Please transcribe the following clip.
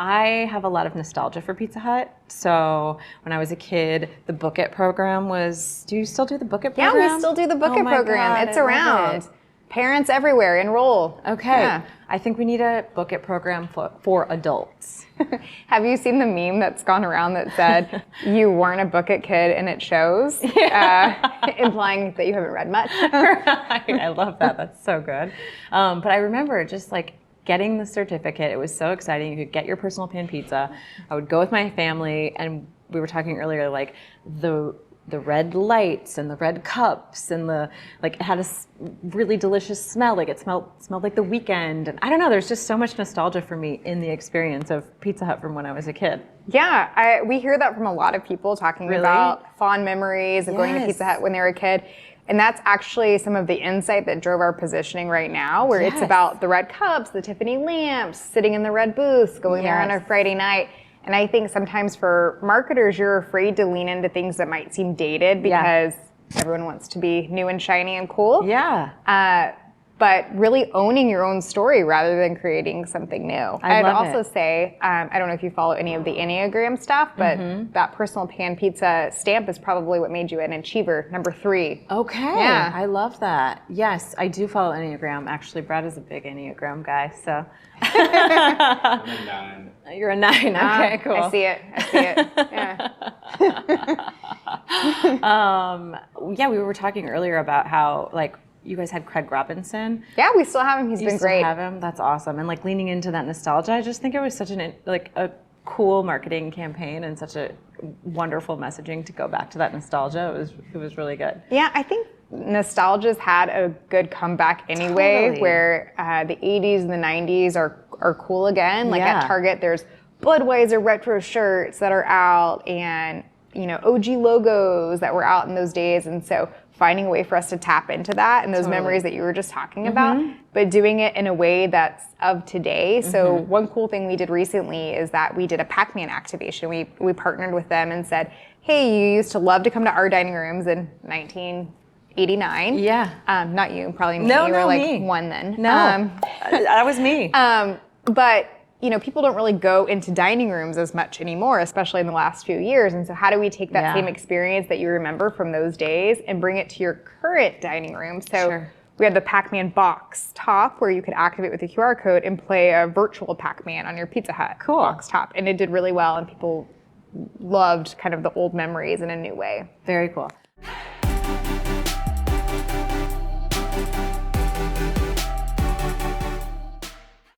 I have a lot of nostalgia for Pizza Hut. So when I was a kid, the Book It program was, do you still do the Book It program? Yeah, we still do the Book It program. God, it's I around. love it. Parents everywhere, enroll. Okay. Yeah. I think we need a Book It program for adults. Have you seen the meme that's gone around that said, you weren't a Book It kid and it shows? Implying that you haven't read much. I love that. That's so good. But I remember just like getting the certificate. It was so exciting. You could get your personal pan pizza. I would go with my family, and we were talking earlier, like the red lights and the red cups and it had a really delicious smell. Like it smelled like the weekend. And I don't know, there's just so much nostalgia for me in the experience of Pizza Hut from when I was a kid. Yeah, we hear that from a lot of people talking about fond memories of going to Pizza Hut when they were a kid. And that's actually some of the insight that drove our positioning right now, where it's about the red cups, the Tiffany lamps, sitting in the red booths, going there on a Friday night. And I think sometimes for marketers, you're afraid to lean into things that might seem dated because everyone wants to be new and shiny and cool. Yeah. But really owning your own story rather than creating something new. I'd also say, I don't know if you follow any of the Enneagram stuff, but that personal pan pizza stamp is probably what made you an achiever, number 3. Okay. Yeah. I love that. Yes, I do follow Enneagram. Actually, Brad is a big Enneagram guy, so. I'm a 9. You're a 9. Okay, cool. I see it. Yeah, we were talking earlier about how, like, you guys had Craig Robinson. Yeah, we still have him. He's been great. You still have him? That's awesome. And like leaning into that nostalgia, I just think it was such a cool marketing campaign and such a wonderful messaging to go back to that nostalgia. It was really good. Yeah, I think nostalgia's had a good comeback anyway, where the 80s and the 90s are cool again. Like at Target, there's Budweiser retro shirts that are out, and OG logos that were out in those days, and so finding a way for us to tap into that and those memories that you were just talking about, but doing it in a way that's of today. So one cool thing we did recently is that we did a Pac-Man activation. We partnered with them and said, hey, you used to love to come to our dining rooms in 1989. Yeah. Not you, probably me. No, you were like me. 1 then. No, that was me. But people don't really go into dining rooms as much anymore, especially in the last few years. And so how do we take that same experience that you remember from those days and bring it to your current dining room? So we had the Pac-Man box top where you could activate with the QR code and play a virtual Pac-Man on your Pizza Hut box top. And it did really well, and people loved kind of the old memories in a new way. Very cool.